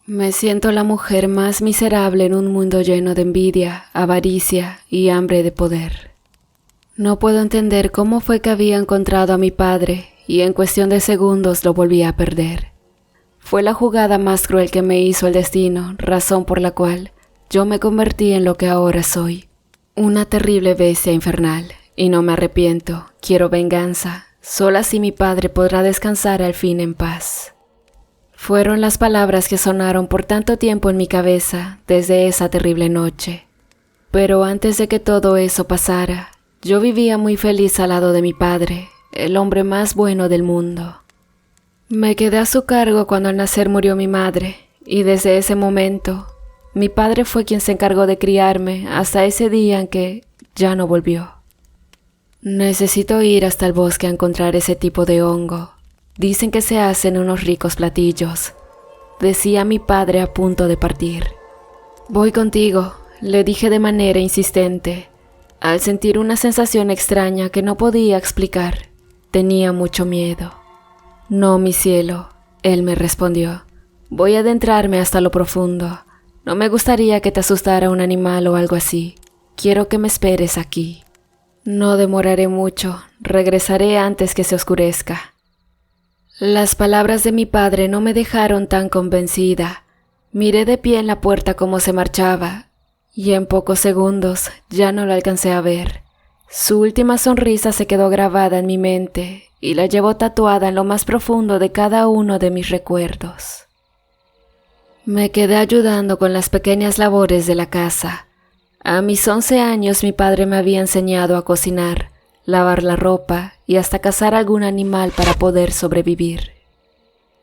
Me siento la mujer más miserable en un mundo lleno de envidia, avaricia y hambre de poder. No puedo entender cómo fue que había encontrado a mi padre y en cuestión de segundos lo volví a perder. Fue la jugada más cruel que me hizo el destino, razón por la cual yo me convertí en lo que ahora soy. Una terrible bestia infernal, y no me arrepiento, quiero venganza. Solo así mi padre podrá descansar al fin en paz. Fueron las palabras que sonaron por tanto tiempo en mi cabeza desde esa terrible noche. Pero antes de que todo eso pasara, yo vivía muy feliz al lado de mi padre, el hombre más bueno del mundo. Me quedé a su cargo cuando al nacer murió mi madre, y desde ese momento, mi padre fue quien se encargó de criarme hasta ese día en que ya no volvió. Necesito ir hasta el bosque a encontrar ese tipo de hongo. Dicen que se hacen unos ricos platillos, decía mi padre a punto de partir. Voy contigo, le dije de manera insistente, al sentir una sensación extraña que no podía explicar. Tenía mucho miedo. No, mi cielo, él me respondió. Voy a adentrarme hasta lo profundo. No me gustaría que te asustara un animal o algo así. Quiero que me esperes aquí. No demoraré mucho, regresaré antes que se oscurezca. Las palabras de mi padre no me dejaron tan convencida. Miré de pie en la puerta cómo se marchaba, y en pocos segundos ya no lo alcancé a ver. Su última sonrisa se quedó grabada en mi mente, y la llevo tatuada en lo más profundo de cada uno de mis recuerdos. Me quedé ayudando con las pequeñas labores de la casa. A mis 11 años mi padre me había enseñado a cocinar, lavar la ropa y hasta cazar algún animal para poder sobrevivir.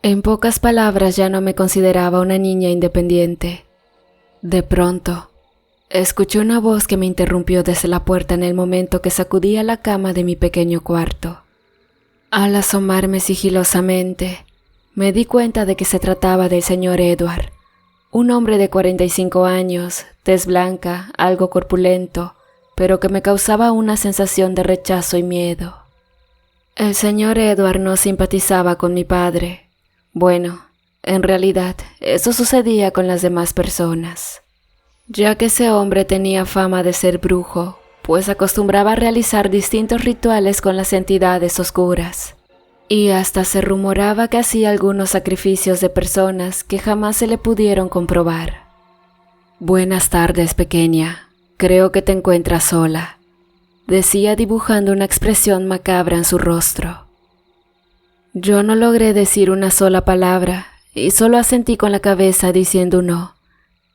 En pocas palabras ya no me consideraba una niña independiente. De pronto, escuché una voz que me interrumpió desde la puerta en el momento que sacudía la cama de mi pequeño cuarto. Al asomarme sigilosamente, me di cuenta de que se trataba del señor Edward, un hombre de 45 años, tez blanca, algo corpulento, pero que me causaba una sensación de rechazo y miedo. El señor Edward no simpatizaba con mi padre. Bueno, en realidad, eso sucedía con las demás personas, ya que ese hombre tenía fama de ser brujo, pues acostumbraba a realizar distintos rituales con las entidades oscuras. Y hasta se rumoraba que hacía algunos sacrificios de personas que jamás se le pudieron comprobar. Buenas tardes, pequeña. Creo que te encuentras sola, decía dibujando una expresión macabra en su rostro. Yo no logré decir una sola palabra y solo asentí con la cabeza diciendo no,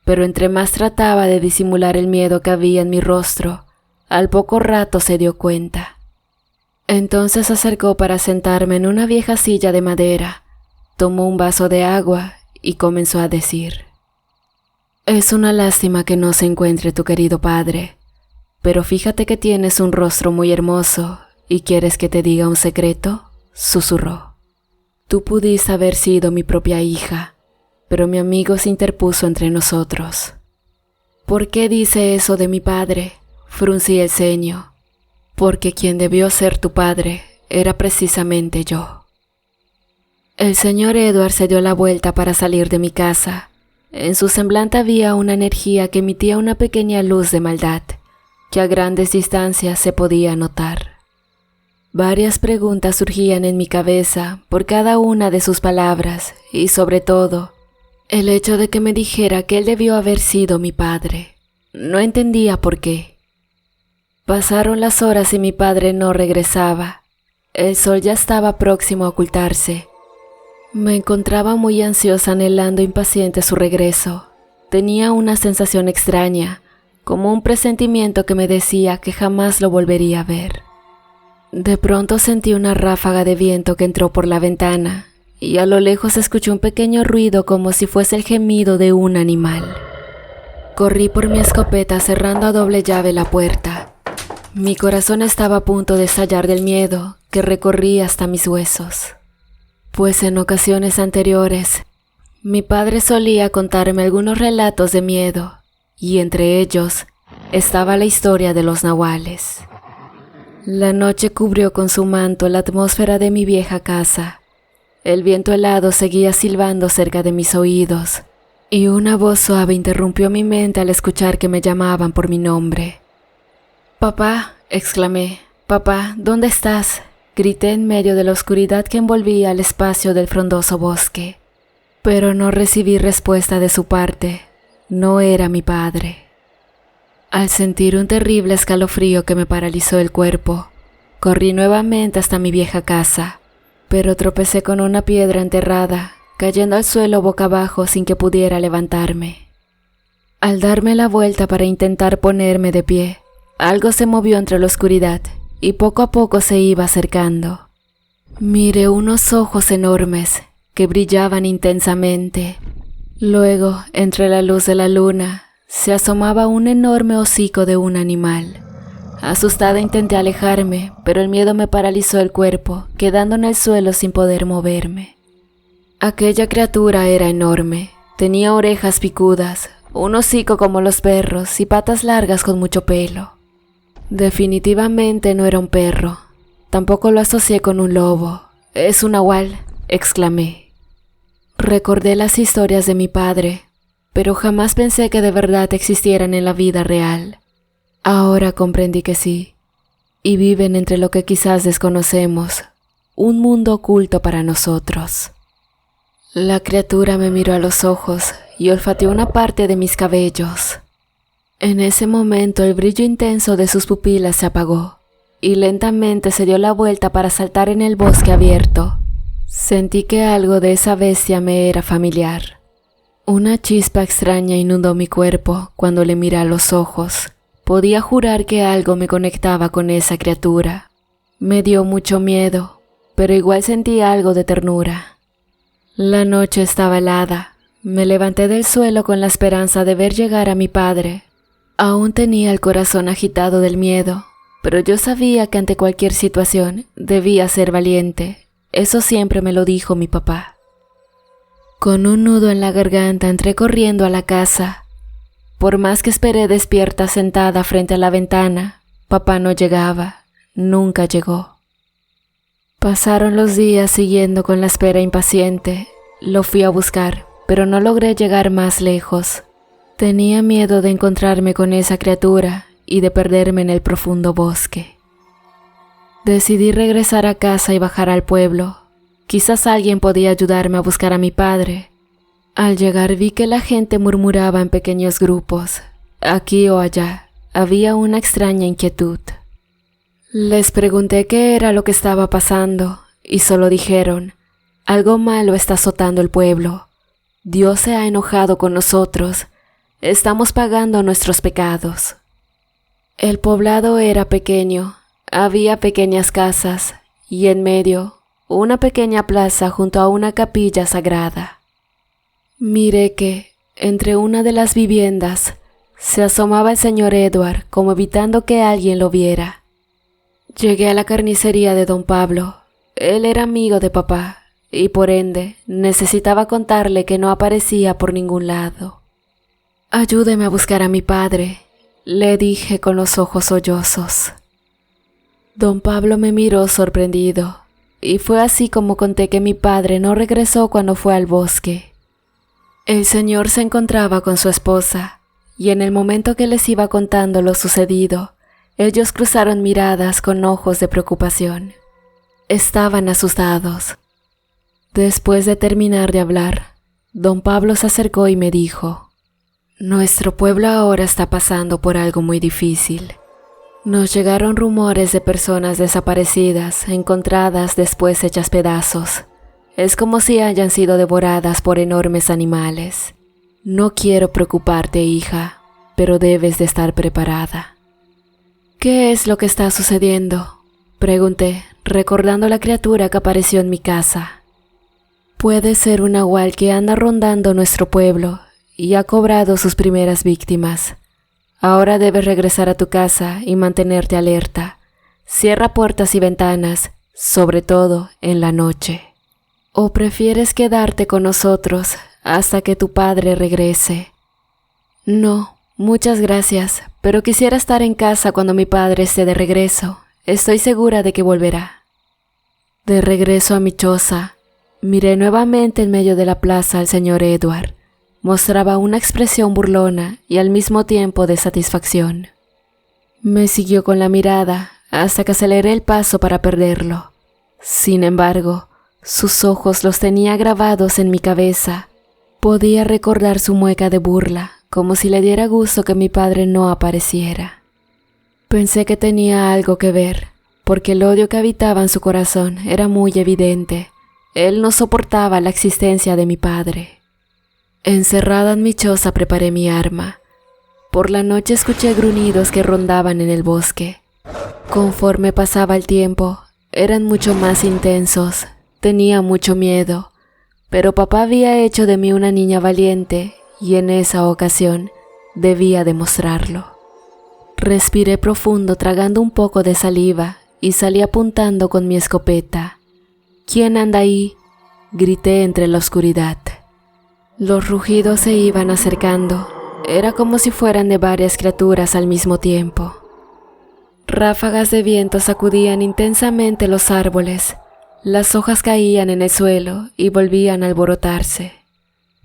pero entre más trataba de disimular el miedo que había en mi rostro, al poco rato se dio cuenta. Entonces se acercó para sentarme en una vieja silla de madera, tomó un vaso de agua y comenzó a decir: Es una lástima que no se encuentre tu querido padre, pero fíjate que tienes un rostro muy hermoso y ¿quieres que te diga un secreto?, susurró. Tú pudiste haber sido mi propia hija, pero mi amigo se interpuso entre nosotros. ¿Por qué dice eso de mi padre?, fruncí el ceño. Porque quien debió ser tu padre era precisamente yo. El señor Edward se dio la vuelta para salir de mi casa. En su semblante había una energía que emitía una pequeña luz de maldad, que a grandes distancias se podía notar. Varias preguntas surgían en mi cabeza por cada una de sus palabras y sobre todo, el hecho de que me dijera que él debió haber sido mi padre. No entendía por qué. Pasaron las horas y mi padre no regresaba. El sol ya estaba próximo a ocultarse. Me encontraba muy ansiosa, anhelando impaciente su regreso. Tenía una sensación extraña, como un presentimiento que me decía que jamás lo volvería a ver. De pronto sentí una ráfaga de viento que entró por la ventana, y a lo lejos escuché un pequeño ruido como si fuese el gemido de un animal. Corrí por mi escopeta cerrando a doble llave la puerta. Mi corazón estaba a punto de estallar del miedo que recorría hasta mis huesos, pues en ocasiones anteriores mi padre solía contarme algunos relatos de miedo y entre ellos estaba la historia de los nahuales. La noche cubrió con su manto la atmósfera de mi vieja casa. El viento helado seguía silbando cerca de mis oídos y una voz suave interrumpió mi mente al escuchar que me llamaban por mi nombre. «Papá», exclamé. «Papá, ¿dónde estás?», grité en medio de la oscuridad que envolvía el espacio del frondoso bosque. Pero no recibí respuesta de su parte. No era mi padre. Al sentir un terrible escalofrío que me paralizó el cuerpo, corrí nuevamente hasta mi vieja casa, pero tropecé con una piedra enterrada, cayendo al suelo boca abajo sin que pudiera levantarme. Al darme la vuelta para intentar ponerme de pie, algo se movió entre la oscuridad y poco a poco se iba acercando. Miré unos ojos enormes que brillaban intensamente. Luego, entre la luz de la luna, se asomaba un enorme hocico de un animal. Asustada intenté alejarme, pero el miedo me paralizó el cuerpo, quedando en el suelo sin poder moverme. Aquella criatura era enorme. Tenía orejas picudas, un hocico como los perros y patas largas con mucho pelo. Definitivamente no era un perro. Tampoco lo asocié con un lobo. «Es un nahual», exclamé. Recordé las historias de mi padre, pero jamás pensé que de verdad existieran en la vida real. Ahora comprendí que sí, y viven entre lo que quizás desconocemos, un mundo oculto para nosotros. La criatura me miró a los ojos y olfateó una parte de mis cabellos. En ese momento el brillo intenso de sus pupilas se apagó y lentamente se dio la vuelta para saltar en el bosque abierto. Sentí que algo de esa bestia me era familiar. Una chispa extraña inundó mi cuerpo cuando le miré a los ojos. Podía jurar que algo me conectaba con esa criatura. Me dio mucho miedo, pero igual sentí algo de ternura. La noche estaba helada. Me levanté del suelo con la esperanza de ver llegar a mi padre. Aún tenía el corazón agitado del miedo, pero yo sabía que ante cualquier situación debía ser valiente. Eso siempre me lo dijo mi papá. Con un nudo en la garganta entré corriendo a la casa. Por más que esperé despierta sentada frente a la ventana, papá no llegaba, nunca llegó. Pasaron los días siguiendo con la espera impaciente. Lo fui a buscar, pero no logré llegar más lejos. Tenía miedo de encontrarme con esa criatura y de perderme en el profundo bosque. Decidí regresar a casa y bajar al pueblo. Quizás alguien podía ayudarme a buscar a mi padre. Al llegar vi que la gente murmuraba en pequeños grupos. Aquí o allá había una extraña inquietud. Les pregunté qué era lo que estaba pasando y solo dijeron: «Algo malo está azotando el pueblo. Dios se ha enojado con nosotros. Estamos pagando nuestros pecados». El poblado era pequeño. Había pequeñas casas y en medio una pequeña plaza junto a una capilla sagrada. Miré que, entre una de las viviendas, se asomaba el señor Edward como evitando que alguien lo viera. Llegué a la carnicería de don Pablo. Él era amigo de papá y por ende necesitaba contarle que no aparecía por ningún lado. «Ayúdeme a buscar a mi padre», le dije con los ojos sollozos. Don Pablo me miró sorprendido, y fue así como conté que mi padre no regresó cuando fue al bosque. El señor se encontraba con su esposa, y en el momento que les iba contando lo sucedido, ellos cruzaron miradas con ojos de preocupación. Estaban asustados. Después de terminar de hablar, don Pablo se acercó y me dijo: «Nuestro pueblo ahora está pasando por algo muy difícil. Nos llegaron rumores de personas desaparecidas, encontradas después hechas pedazos. Es como si hayan sido devoradas por enormes animales. No quiero preocuparte, hija, pero debes de estar preparada». «¿Qué es lo que está sucediendo?», pregunté, recordando la criatura que apareció en mi casa. «Puede ser un nahual que anda rondando nuestro pueblo y ha cobrado sus primeras víctimas. Ahora debes regresar a tu casa y mantenerte alerta. Cierra puertas y ventanas, sobre todo en la noche. ¿O prefieres quedarte con nosotros hasta que tu padre regrese?» «No, muchas gracias, pero quisiera estar en casa cuando mi padre esté de regreso. Estoy segura de que volverá». De regreso a mi choza, miré nuevamente en medio de la plaza al señor Edward. mostraba una expresión burlona y al mismo tiempo de satisfacción. Me siguió con la mirada hasta que aceleré el paso para perderlo. Sin embargo, sus ojos los tenía grabados en mi cabeza. Podía recordar su mueca de burla, como si le diera gusto que mi padre no apareciera. Pensé que tenía algo que ver, porque el odio que habitaba en su corazón era muy evidente. Él no soportaba la existencia de mi padre. Encerrada en mi choza preparé mi arma. Por la noche escuché gruñidos que rondaban en el bosque. Conforme pasaba el tiempo, eran mucho más intensos. Tenía mucho miedo, pero papá había hecho de mí una niña valiente y en esa ocasión debía demostrarlo. Respiré profundo tragando un poco de saliva y salí apuntando con mi escopeta. ¿Quién anda ahí?, grité entre la oscuridad. Los rugidos se iban acercando. Era como si fueran de varias criaturas al mismo tiempo. Ráfagas de viento sacudían intensamente los árboles. Las hojas caían en el suelo y volvían a alborotarse.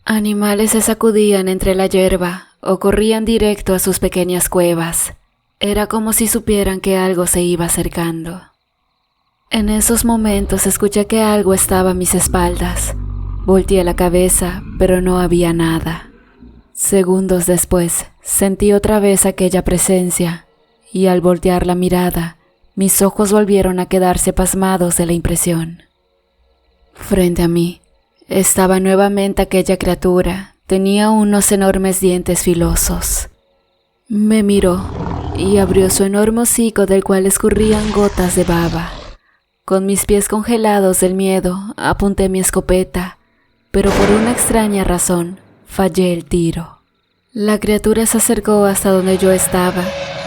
Animales se sacudían entre la hierba o corrían directo a sus pequeñas cuevas. Era como si supieran que algo se iba acercando. En esos momentos escuché que algo estaba a mis espaldas. Volteé la cabeza, pero no había nada. Segundos después, sentí otra vez aquella presencia, y al voltear la mirada, mis ojos volvieron a quedarse pasmados de la impresión. Frente a mí, estaba nuevamente aquella criatura. Tenía unos enormes dientes filosos. Me miró y abrió su enorme hocico del cual escurrían gotas de baba. Con mis pies congelados del miedo, apunté mi escopeta, pero por una extraña razón, fallé el tiro. La criatura se acercó hasta donde yo estaba,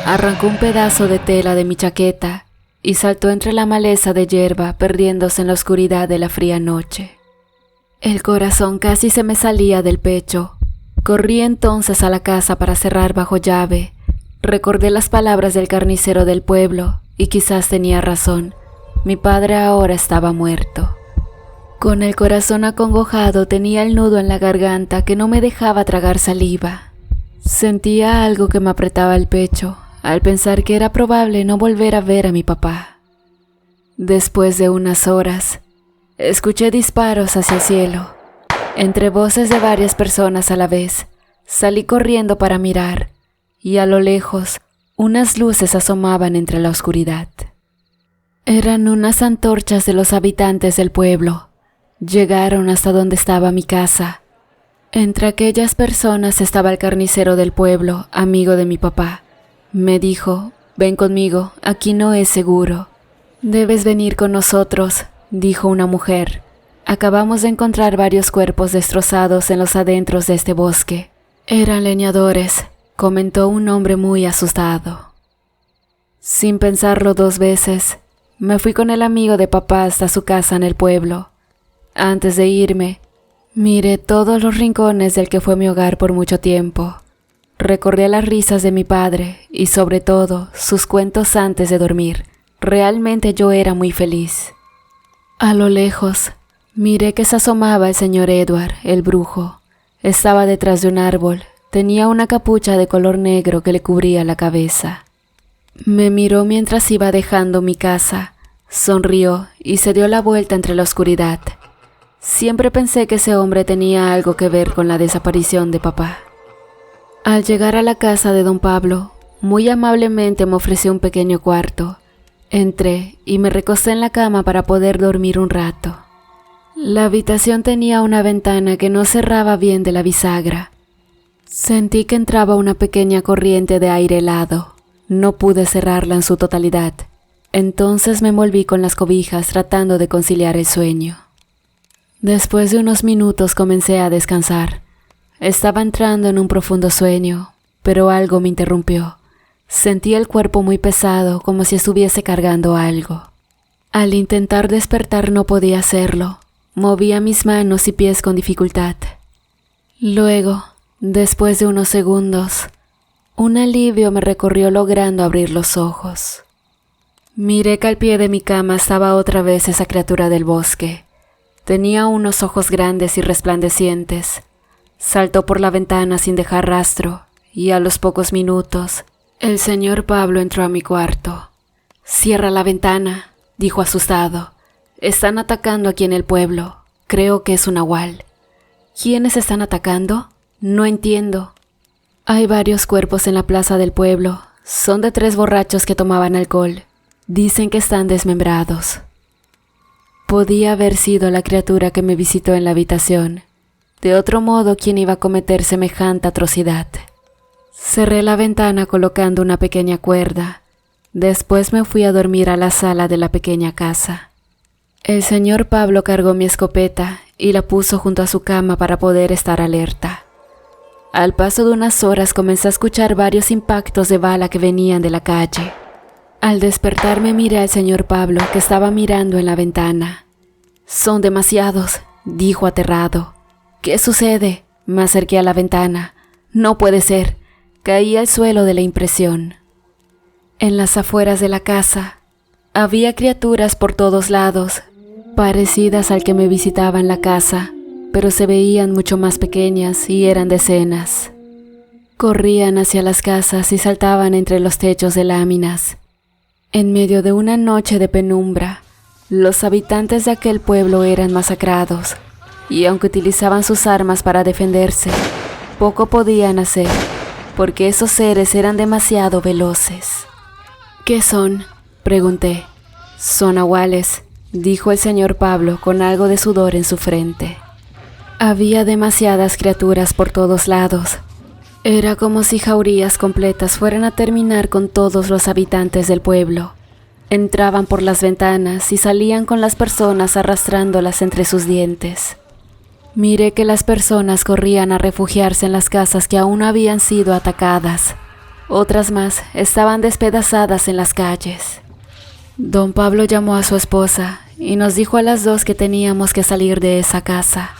arrancó un pedazo de tela de mi chaqueta y saltó entre la maleza de hierba, perdiéndose en la oscuridad de la fría noche. El corazón casi se me salía del pecho. Corrí entonces a la casa para cerrar bajo llave. Recordé las palabras del carnicero del pueblo y quizás tenía razón. Mi padre ahora estaba muerto. Con el corazón acongojado tenía el nudo en la garganta que no me dejaba tragar saliva. Sentía algo que me apretaba el pecho al pensar que era probable no volver a ver a mi papá. Después de unas horas, escuché disparos hacia el cielo. Entre voces de varias personas a la vez, salí corriendo para mirar, y a lo lejos, unas luces asomaban entre la oscuridad. Eran unas antorchas de los habitantes del pueblo. Llegaron hasta donde estaba mi casa. Entre aquellas personas estaba el carnicero del pueblo, amigo de mi papá. Me dijo: «Ven conmigo, aquí no es seguro». «Debes venir con nosotros», dijo una mujer. «Acabamos de encontrar varios cuerpos destrozados en los adentros de este bosque». «Eran leñadores», comentó un hombre muy asustado. Sin pensarlo dos veces, me fui con el amigo de papá hasta su casa en el pueblo. Antes de irme, miré todos los rincones del que fue mi hogar por mucho tiempo. Recordé las risas de mi padre y sobre todo sus cuentos antes de dormir. Realmente yo era muy feliz. A lo lejos, miré que se asomaba el señor Edward, el brujo. Estaba detrás de un árbol. Tenía una capucha de color negro que le cubría la cabeza. Me miró mientras iba dejando mi casa. Sonrió y se dio la vuelta entre la oscuridad. Siempre pensé que ese hombre tenía algo que ver con la desaparición de papá. Al llegar a la casa de don Pablo, muy amablemente me ofreció un pequeño cuarto. Entré y me recosté en la cama para poder dormir un rato. La habitación tenía una ventana que no cerraba bien de la bisagra. Sentí que entraba una pequeña corriente de aire helado. No pude cerrarla en su totalidad. Entonces me envolví con las cobijas tratando de conciliar el sueño. Después de unos minutos comencé a descansar. Estaba entrando en un profundo sueño, pero algo me interrumpió. Sentí el cuerpo muy pesado, como si estuviese cargando algo. Al intentar despertar no podía hacerlo. Movía mis manos y pies con dificultad. Luego, después de unos segundos, un alivio me recorrió logrando abrir los ojos. Miré que al pie de mi cama estaba otra vez esa criatura del bosque. Tenía unos ojos grandes y resplandecientes. saltó por la ventana sin dejar rastro, y a los pocos minutos, el señor Pablo entró a mi cuarto. «Cierra la ventana», dijo asustado. «Están atacando aquí en el pueblo. Creo que es un nahual». «¿Quiénes están atacando? No entiendo». «Hay varios cuerpos en la plaza del pueblo. Son de 3 borrachos que tomaban alcohol. Dicen que están desmembrados». Podía haber sido la criatura que me visitó en la habitación. De otro modo, ¿quién iba a cometer semejante atrocidad? Cerré la ventana colocando una pequeña cuerda. Después me fui a dormir a la sala de la pequeña casa. El señor Pablo cargó mi escopeta y la puso junto a su cama para poder estar alerta. Al paso de unas horas comencé a escuchar varios impactos de bala que venían de la calle. Al despertarme miré al señor Pablo, que estaba mirando en la ventana. «Son demasiados», dijo aterrado. «¿Qué sucede?». Me acerqué a la ventana. «No puede ser». Caí al suelo de la impresión. En las afueras de la casa había criaturas por todos lados, parecidas al que me visitaba en la casa, pero se veían mucho más pequeñas y eran decenas. Corrían hacia las casas y saltaban entre los techos de láminas. En medio de una noche de penumbra, los habitantes de aquel pueblo eran masacrados, y aunque utilizaban sus armas para defenderse, poco podían hacer, porque esos seres eran demasiado veloces. «¿Qué son?», pregunté. «Son nahuales», dijo el señor Pablo con algo de sudor en su frente. Había demasiadas criaturas por todos lados. Era como si jaurías completas fueran a terminar con todos los habitantes del pueblo. Entraban por las ventanas y salían con las personas arrastrándolas entre sus dientes. Miré que las personas corrían a refugiarse en las casas que aún no habían sido atacadas. Otras más estaban despedazadas en las calles. Don Pablo llamó a su esposa y nos dijo a las 2 que teníamos que salir de esa casa.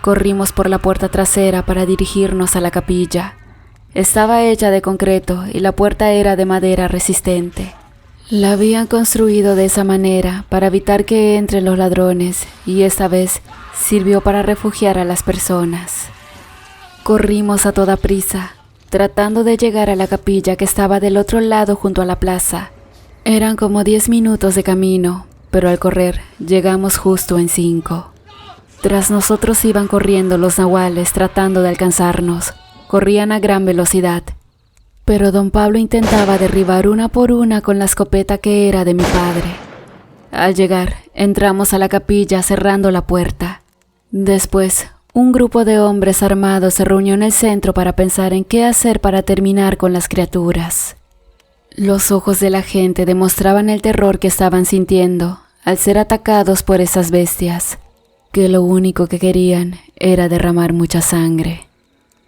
Corrimos por la puerta trasera para dirigirnos a la capilla. Estaba hecha de concreto y la puerta era de madera resistente. La habían construido de esa manera para evitar que entren los ladrones, y esta vez sirvió para refugiar a las personas. Corrimos a toda prisa, tratando de llegar a la capilla que estaba del otro lado junto a la plaza. Eran como 10 minutos de camino, pero al correr llegamos justo en 5. Tras nosotros iban corriendo los nahuales tratando de alcanzarnos. Corrían a gran velocidad, pero don Pablo intentaba derribar una por una con la escopeta que era de mi padre. Al llegar, entramos a la capilla cerrando la puerta. Después, un grupo de hombres armados se reunió en el centro para pensar en qué hacer para terminar con las criaturas. Los ojos de la gente demostraban el terror que estaban sintiendo al ser atacados por esas bestias, que lo único que querían era derramar mucha sangre.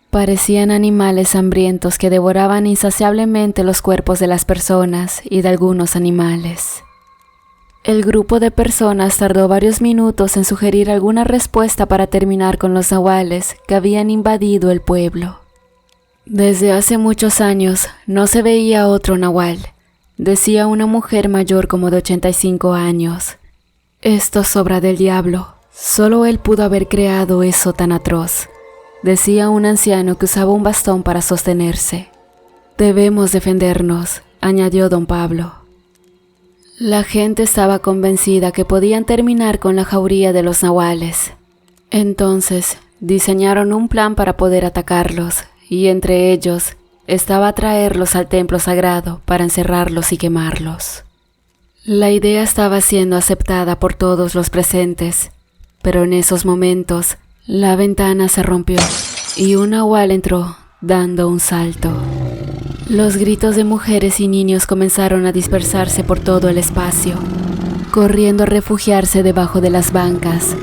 Parecían animales hambrientos que devoraban insaciablemente los cuerpos de las personas y de algunos animales. El grupo de personas tardó varios minutos en sugerir alguna respuesta para terminar con los nahuales que habían invadido el pueblo. Desde hace muchos años no se veía otro nahual, decía una mujer mayor como de 85 años. Esto es obra del diablo, solo él pudo haber creado eso tan atroz, decía un anciano que usaba un bastón para sostenerse. Debemos defendernos, añadió don Pablo. La gente estaba convencida que podían terminar con la jauría de los nahuales. Entonces, diseñaron un plan para poder atacarlos, y entre ellos estaba traerlos al templo sagrado para encerrarlos y quemarlos. La idea estaba siendo aceptada por todos los presentes, pero en esos momentos la ventana se rompió y un nahual entró, dando un salto. Los gritos de mujeres y niños comenzaron a dispersarse por todo el espacio, corriendo a refugiarse debajo de las bancas,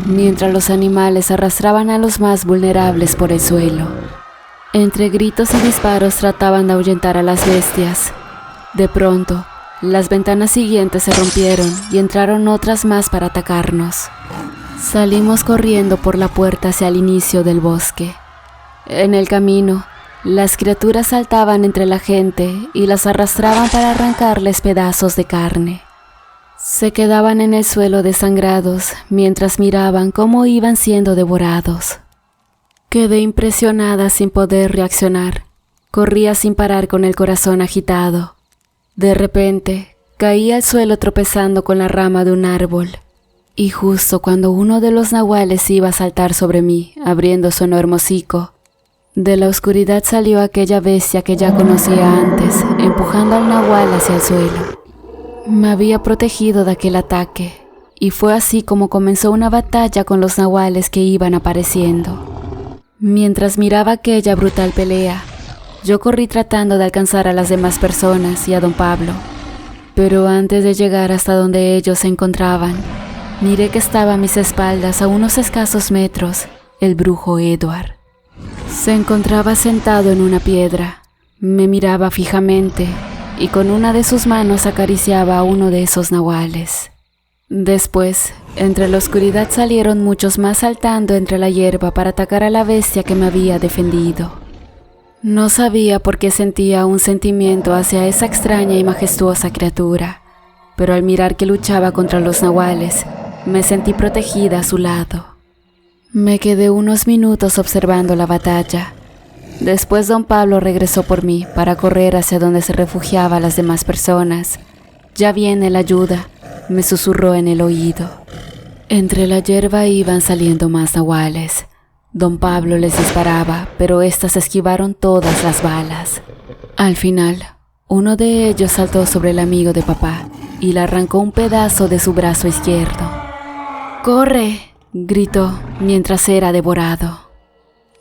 mientras los animales arrastraban a los más vulnerables por el suelo. Entre gritos y disparos trataban de ahuyentar a las bestias. De pronto, las ventanas siguientes se rompieron y entraron otras más para atacarnos. Salimos corriendo por la puerta hacia el inicio del bosque. En el camino, las criaturas saltaban entre la gente y las arrastraban para arrancarles pedazos de carne. Se quedaban en el suelo desangrados mientras miraban cómo iban siendo devorados. Quedé impresionada sin poder reaccionar. Corría sin parar con el corazón agitado. De repente, caí al suelo tropezando con la rama de un árbol. Y justo cuando uno de los nahuales iba a saltar sobre mí, abriendo su enorme hocico, de la oscuridad salió aquella bestia que ya conocía antes, empujando al nahual hacia el suelo. Me había protegido de aquel ataque, y fue así como comenzó una batalla con los nahuales que iban apareciendo. Mientras miraba aquella brutal pelea, yo corrí tratando de alcanzar a las demás personas y a don Pablo, pero antes de llegar hasta donde ellos se encontraban, miré que estaba a mis espaldas a unos escasos metros el brujo Edward. Se encontraba sentado en una piedra, me miraba fijamente y con una de sus manos acariciaba a uno de esos nahuales. Después, entre la oscuridad salieron muchos más saltando entre la hierba para atacar a la bestia que me había defendido. No sabía por qué sentía un sentimiento hacia esa extraña y majestuosa criatura, pero al mirar que luchaba contra los nahuales, me sentí protegida a su lado. Me quedé unos minutos observando la batalla. Después don Pablo regresó por mí para correr hacia donde se refugiaban las demás personas. «Ya viene la ayuda», me susurró en el oído. Entre la hierba iban saliendo más nahuales. Don Pablo les disparaba, pero éstas esquivaron todas las balas. Al final, uno de ellos saltó sobre el amigo de papá y le arrancó un pedazo de su brazo izquierdo. «¡Corre!», gritó mientras era devorado.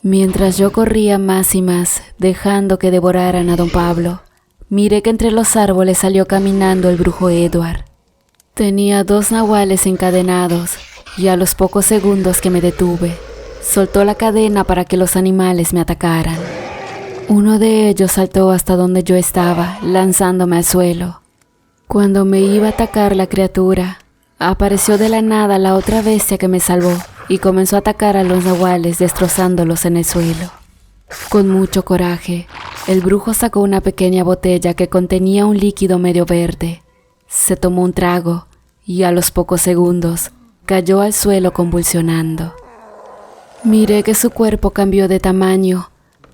Mientras yo corría más y más, dejando que devoraran a don Pablo, miré que entre los árboles salió caminando el brujo Edward. Tenía 2 nahuales encadenados y a los pocos segundos que me detuve, soltó la cadena para que los animales me atacaran. Uno de ellos saltó hasta donde yo estaba, lanzándome al suelo. Cuando me iba a atacar la criatura, apareció de la nada la otra bestia que me salvó y comenzó a atacar a los nahuales destrozándolos en el suelo. Con mucho coraje, el brujo sacó una pequeña botella que contenía un líquido medio verde. Se tomó un trago y a los pocos segundos cayó al suelo convulsionando. Miré que su cuerpo cambió de tamaño.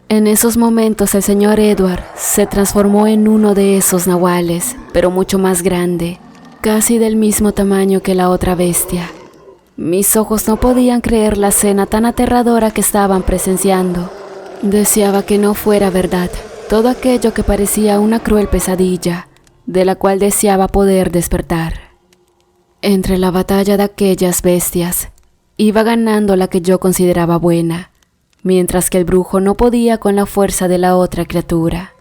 En esos momentos el señor Edward se transformó en uno de esos nahuales, pero mucho más grande, casi del mismo tamaño que la otra bestia. Mis ojos no podían creer la escena tan aterradora que estaban presenciando. Deseaba que no fuera verdad todo aquello que parecía una cruel pesadilla, de la cual deseaba poder despertar. Entre la batalla de aquellas bestias, iba ganando la que yo consideraba buena, mientras que el brujo no podía con la fuerza de la otra criatura.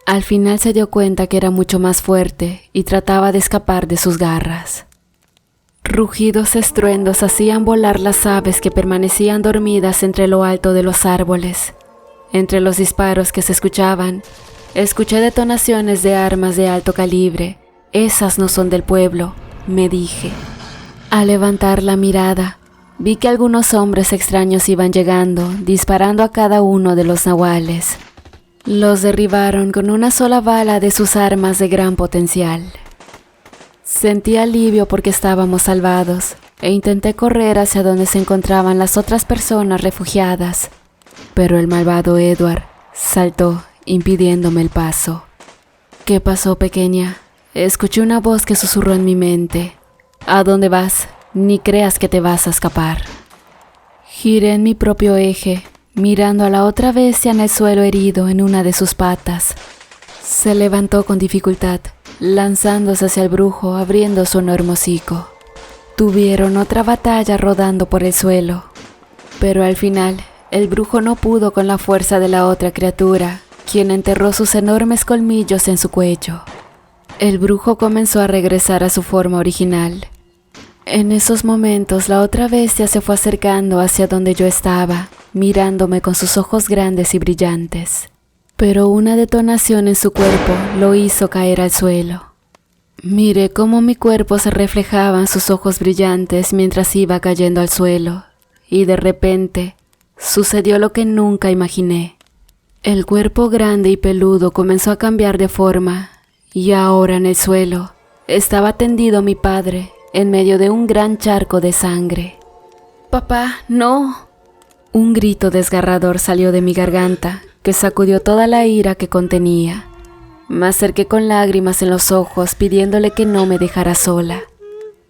Al final se dio cuenta que era mucho más fuerte y trataba de escapar de sus garras. Rugidos estruendos hacían volar las aves que permanecían dormidas entre lo alto de los árboles. Entre los disparos que se escuchaban, escuché detonaciones de armas de alto calibre. «Esas no son del pueblo», me dije. Al levantar la mirada, vi que algunos hombres extraños iban llegando, disparando a cada uno de los nahuales. Los derribaron con una sola bala de sus armas de gran potencial. Sentí alivio porque estábamos salvados e intenté correr hacia donde se encontraban las otras personas refugiadas, pero el malvado Edward saltó impidiéndome el paso. «¿Qué pasó, pequeña?», escuché una voz que susurró en mi mente. «¿A dónde vas? Ni creas que te vas a escapar». Giré en mi propio eje, mirando a la otra bestia en el suelo herido en una de sus patas. Se levantó con dificultad, lanzándose hacia el brujo, abriendo su enorme hocico. Tuvieron otra batalla rodando por el suelo, pero al final el brujo no pudo con la fuerza de la otra criatura, quien enterró sus enormes colmillos en su cuello. El brujo comenzó a regresar a su forma original. En esos momentos la otra bestia se fue acercando hacia donde yo estaba, mirándome con sus ojos grandes y brillantes. Pero una detonación en su cuerpo lo hizo caer al suelo. Miré cómo mi cuerpo se reflejaba en sus ojos brillantes mientras iba cayendo al suelo, y de repente sucedió lo que nunca imaginé. El cuerpo grande y peludo comenzó a cambiar de forma, y ahora en el suelo estaba tendido mi padre en medio de un gran charco de sangre. «Papá, no», Un grito desgarrador salió de mi garganta, que sacudió toda la ira que contenía. Me acerqué con lágrimas en los ojos, pidiéndole que no me dejara sola.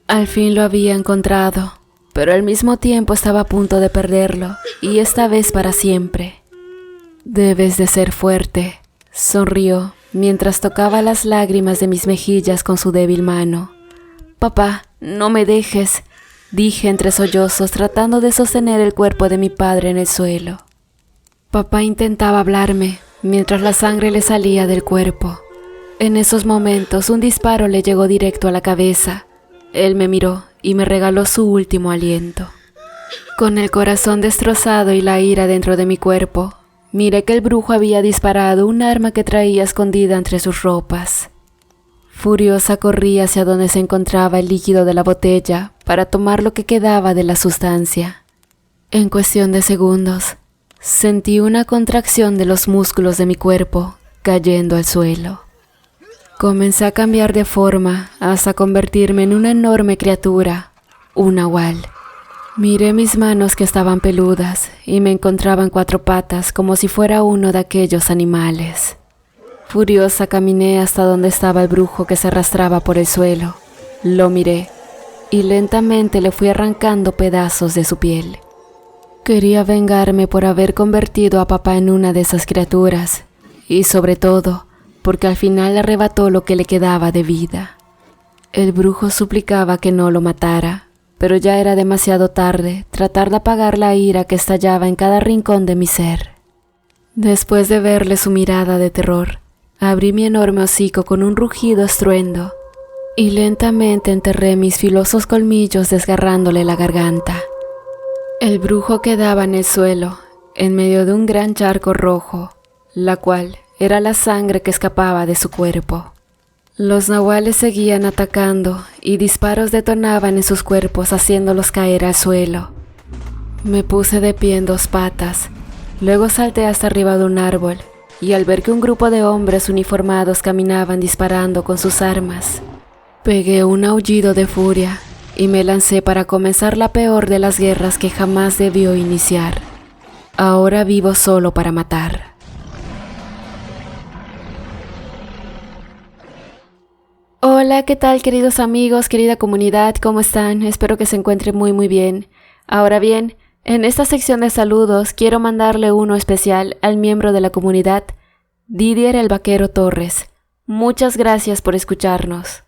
Al fin lo había encontrado, pero al mismo tiempo estaba a punto de perderlo, y esta vez para siempre. «Debes de ser fuerte», sonrió, mientras tocaba las lágrimas de mis mejillas con su débil mano. «Papá, no me dejes», dije entre sollozos, tratando de sostener el cuerpo de mi padre en el suelo. Papá intentaba hablarme, mientras la sangre le salía del cuerpo. En esos momentos, un disparo le llegó directo a la cabeza. Él me miró y me regaló su último aliento. Con el corazón destrozado y la ira dentro de mi cuerpo, miré que el brujo había disparado un arma que traía escondida entre sus ropas. Furiosa corrí hacia donde se encontraba el líquido de la botella para tomar lo que quedaba de la sustancia. En cuestión de segundos, sentí una contracción de los músculos de mi cuerpo cayendo al suelo. Comencé a cambiar de forma hasta convertirme en una enorme criatura, un nahual. Miré mis manos que estaban peludas y me encontraba en 4 patas como si fuera uno de aquellos animales. Furiosa caminé hasta donde estaba el brujo que se arrastraba por el suelo. Lo miré y lentamente le fui arrancando pedazos de su piel. Quería vengarme por haber convertido a papá en una de esas criaturas y sobre todo porque al final le arrebató lo que le quedaba de vida. El brujo suplicaba que no lo matara, pero ya era demasiado tarde tratar de apagar la ira que estallaba en cada rincón de mi ser. Después de verle su mirada de terror, abrí mi enorme hocico con un rugido estruendo y lentamente enterré mis filosos colmillos desgarrándole la garganta. El brujo quedaba en el suelo, en medio de un gran charco rojo, la cual era la sangre que escapaba de su cuerpo. Los nahuales seguían atacando y disparos detonaban en sus cuerpos haciéndolos caer al suelo. Me puse de pie en 2 patas, luego salté hasta arriba de un árbol y al ver que un grupo de hombres uniformados caminaban disparando con sus armas, pegué un aullido de furia y me lancé para comenzar la peor de las guerras que jamás debió iniciar. Ahora vivo solo para matar. Hola, ¿qué tal queridos amigos, querida comunidad? ¿Cómo están? Espero que se encuentren muy bien. Ahora bien, en esta sección de saludos quiero mandarle uno especial al miembro de la comunidad, Didier el Vaquero Torres. Muchas gracias por escucharnos.